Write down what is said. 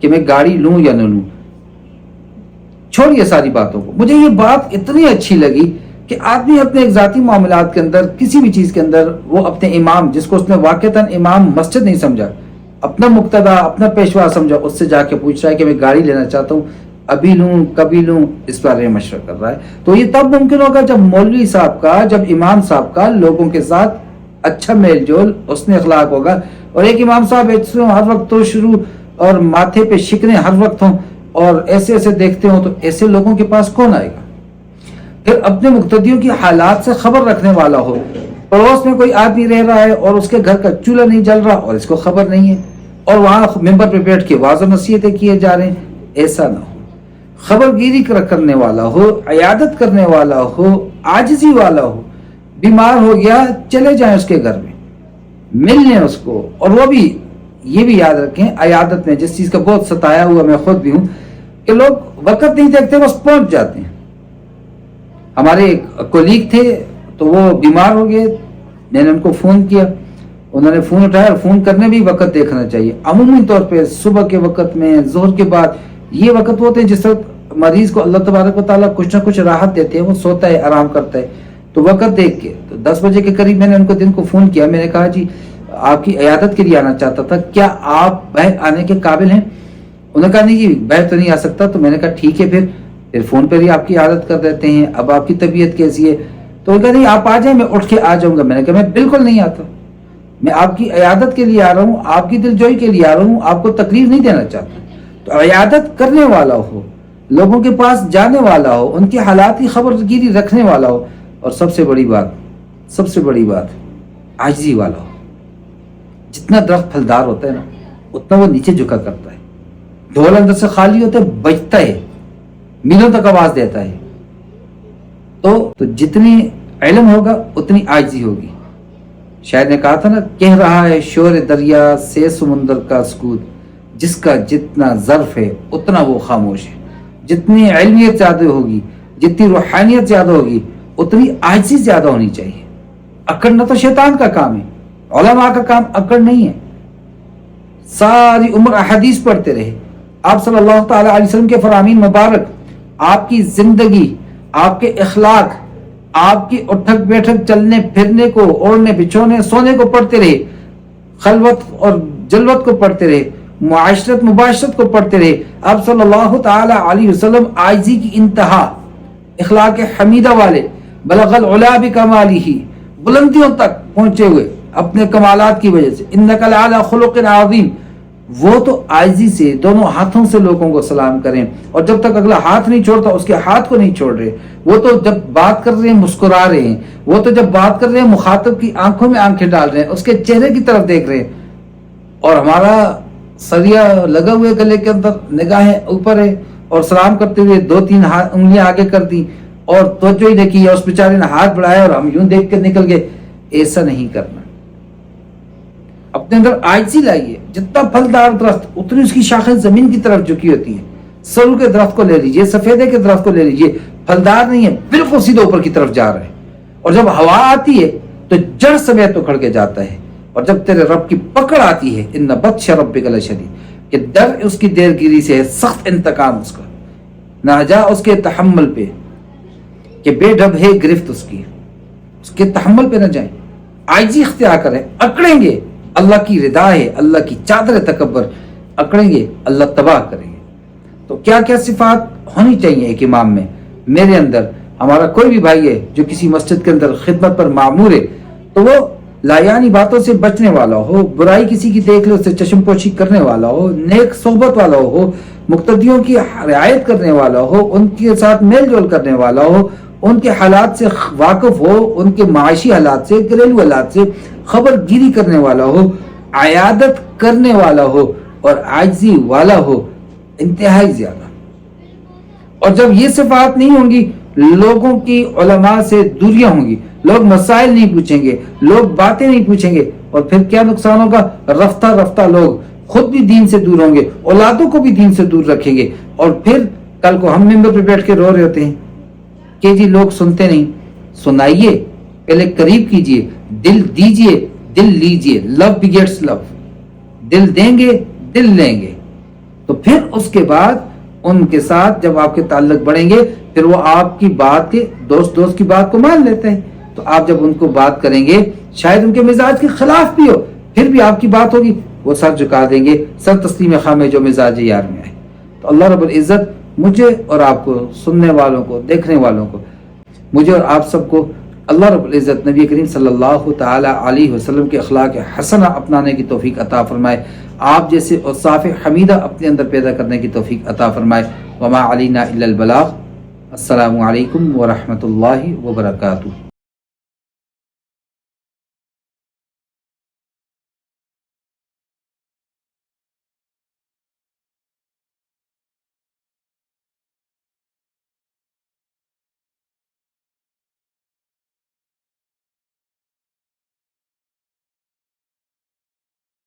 کہ میں گاڑی لوں یا نہ لوں. چھوڑیے ساری باتوں کو. مجھے یہ بات اتنی اچھی لگی کہ آدمی اپنے ایک ذاتی معاملات کے اندر کسی بھی چیز کے اندر وہ اپنے امام، جس کو اس نے واقعتاً امام مسجد نہیں سمجھا، اپنا مقتدا، اپنا پیشوا سمجھا، اس سے جا کے پوچھ رہا ہے کہ میں گاڑی لینا چاہتا ہوں، ابھی لوں کبھی لوں، اس بارے میں مشورہ کر رہا ہے. تو یہ تب ممکن ہوگا جب مولوی صاحب کا، جب امام صاحب کا لوگوں کے ساتھ اچھا میل جول، حسن اخلاق ہوگا. اور ایک امام صاحب ہر وقت تو شروع اور ماتھے پہ شکنے ہر وقت ہوں اور ایسے ایسے دیکھتے ہوں، تو ایسے لوگوں کے پاس کون آئے گا؟ پھر اپنے مقتدیوں کی حالات سے خبر رکھنے والا ہو. پڑوس میں کوئی آدمی رہ رہا ہے اور اس کے گھر کا چولہا نہیں جل رہا اور اس کو خبر نہیں ہے، اور وہاں ممبر پہ بیٹھ کے واضح نصیحتیں کیے جا رہے ہیں. ایسا نہ ہو. خبر گیری کرنے والا ہو، عیادت کرنے والا ہو، عاجزی والا ہو. بیمار ہو گیا، چلے جائیں اس کے گھر میں، مل لیں اس کو. اور وہ بھی یہ بھی یاد رکھیں، عیادت میں جس چیز کا بہت ستایا ہوا میں خود بھی ہوں کہ لوگ وقت نہیں دیکھتے، بس پہنچ جاتے ہیں. ہمارے ایک کولیگ تھے تو وہ بیمار ہو گئے، میں نے ان کو فون کیا، انہوں نے فون اٹھایا. اور فون کرنے بھی وقت دیکھنا چاہیے. عمومی طور پہ صبح کے وقت میں، ظہر کے بعد، یہ وقت ہوتے ہیں جس وقت مریض کو اللہ تبارک و تعالیٰ کچھ نہ کچھ راحت دیتے ہیں، وہ سوتا ہے، آرام کرتا ہے. تو وقت دیکھ کے تو 10 بجے کے قریب میں نے ان کو دن کو فون کیا. میں نے کہا جی آپ کی عیادت کے لیے آنا چاہتا تھا، کیا آپ بہر آنے کے قابل ہیں؟ انہوں نے کہا نہیں جی بہر تو نہیں آ سکتا. تو میں نے کہا ٹھیک ہے، پھر فون پر ہی آپ کی عیادت کر دیتے ہیں. اب آپ کی طبیعت کیسی ہے؟ تو انہوں نے کہا نہیں آپ آ جائیں، میں اٹھ کے آ جاؤں گا. میں نے کہا میں بالکل نہیں آتا، میں آپ کی عیادت کے لیے آ رہا ہوں، آپ کی دل جوئی کے لیے آ رہا ہوں، آپ کو تکلیف نہیں دینا چاہتا. تو عیادت کرنے والا ہو، لوگوں کے پاس جانے والا ہو، ان کے حالات کی خبر گیری رکھنے والا ہو، اور سب سے بڑی بات عاجزی والا ہو. جتنا درخت پھلدار ہوتا ہے نا، اتنا وہ نیچے جھکا کرتا ہے. ڈھول اندر سے خالی ہوتا ہے، بجتا ہے، میلوں تک آواز دیتا ہے. تو جتنی علم ہوگا اتنی عاجزی ہوگی. شاید نے کہا تھا نا، کہہ رہا ہے شور دریا سے سمندر کا سکوت، جس کا جتنا ظرف ہے اتنا وہ خاموش ہے. جتنی علمیت زیادہ ہوگی، جتنی روحانیت زیادہ ہوگی، اتنی عاجزی زیادہ ہونی چاہیے. اکڑنا تو شیطان کا کام ہے، علماء کا کام اکڑ نہیں ہے. ساری عمر احادیث پڑھتے رہے. آپ صلی اللہ تعالی علیہ وسلم کے فرامین مبارک، آپ کی زندگی، آپ کے اخلاق، آپ کی اٹھک بیٹھک، چلنے پھرنے کو، اوڑھنے بچھونے سونے کو پڑھتے رہے، خلوت اور جلوت کو پڑھتے رہے، معاشرت مباشرت کو پڑھتے رہے. آپ صلی اللہ تعالی علیہ وسلم عاجزی کی انتہا، اخلاق حمیدہ والے، بلغ العلا بکمالہ، بلندیوں تک پہنچے ہوئے اپنے کمالات کی وجہ سے. انک لعلی خلق عظیم. وہ تو عاجزی سے دونوں ہاتھوں سے لوگوں کو سلام کریں، اور جب تک اگلا ہاتھ نہیں چھوڑتا اس کے ہاتھ کو نہیں چھوڑ رہے. وہ تو جب بات کر رہے ہیں مسکرا رہے ہیں، وہ تو جب بات کر رہے ہیں مخاطب کی آنکھوں میں آنکھیں ڈال رہے ہیں، اس کے چہرے کی طرف دیکھ رہے ہیں. اور ہمارا سریا لگا ہوئے گلے کے اندر، نگاہیں اوپر ہے، اور سلام کرتے ہوئے 2-3 انگلیاں آگے کر دی اور توجہ ہی نہیں کی، اس بیچارے نے ہاتھ بڑھایا اور ہم یوں دیکھ کر نکل گئے. ایسا نہیں کرنا. اپنے اندر عاجزی لائیے. جتنا پھلدار درخت اتنی اس کی شاخیں زمین کی طرف جھکی ہوتی ہیں. سرو کے درخت کو لے لیجئے، سفیدے کے درخت کو لے لیجئے، پھلدار نہیں ہے، بالکل سیدھے اوپر کی طرف جا رہے ہیں. اور جب ہوا آتی ہے تو جڑ سمیت اکھڑ کے جاتا ہے. اور جب تیرے رب کی پکڑ آتی ہے، ان بطش ربک لشدید، کہ ڈر اس کی دیر گیری سے ہے، سخت انتقام اس کا. نہ جا اس کے تحمل پہ کہ بے ڈب ہے گرفت اس کی، اس کے تحمل پہ نہ جائیں. عاجزی اختیار کریں. اکڑیں گے اللہ کی رضا ہے، اللہ کی چادر تکبر، اکڑیں گے اللہ تباہ کریں گے. تو کیا کیا صفات ہونی چاہیے ایک امام میں؟ میرے اندر، ہمارا کوئی بھی بھائی ہے جو کسی مسجد کے اندر خدمت پر معمور ہے، تو وہ لایانی باتوں سے بچنے والا ہو، برائی کسی کی دیکھ لے اس سے چشم پوشی کرنے والا ہو، نیک صحبت والا ہو، مقتدیوں کی رعایت کرنے والا ہو، ان کے ساتھ میل جول کرنے والا ہو، ان کے حالات سے واقف ہو، ان کے معاشی حالات سے، گھریلو حالات سے خبر گیری کرنے والا ہو، عیادت کرنے والا ہو، اور عاجزی والا ہو انتہائی زیادہ. اور جب یہ صفات نہیں ہوں گی، لوگوں کی علماء سے دوریاں ہوں گی، لوگ مسائل نہیں پوچھیں گے، لوگ باتیں نہیں پوچھیں گے. اور پھر کیا نقصان ہوگا؟ رفتہ رفتہ لوگ خود بھی دین سے دور ہوں گے، اولادوں کو بھی دین سے دور رکھیں گے. اور پھر کل کو ہم ممبر پہ بیٹھ کے رو رہے ہوتے ہیں کہ جی لوگ سنتے نہیں. سنائیے، پہلے قریب کیجئے، دل دیجئے، دل لیجئے. لو بگیٹس لو. دل دیں گے، دل لیں گے. تو پھر اس کے بعد ان کے ساتھ جب آپ کے تعلق بڑھیں گے پھر وہ آپ کی بات کے دوست کی بات کو مان لیتے ہیں. تو آپ جب ان کو بات کریں گے شاید ان کے مزاج کے خلاف بھی ہو پھر بھی آپ کی بات ہوگی وہ سر جھکا دیں گے, سر تسلیم خام جو مزاج یار میں آئے. تو اللہ رب العزت مجھے اور آپ کو, سننے والوں کو, دیکھنے والوں کو, مجھے اور آپ سب کو اللہ رب العزت نبی کریم صلی اللہ تعالی علیہ وسلم کے اخلاق حسنہ اپنانے کی توفیق عطا فرمائے. آپ جیسے اوصاف حمیدہ اپنے اندر پیدا کرنے کی توفیق عطا فرمائے. وما علینا الا البلاغ. السلام علیکم ورحمۃ اللہ وبرکاتہ.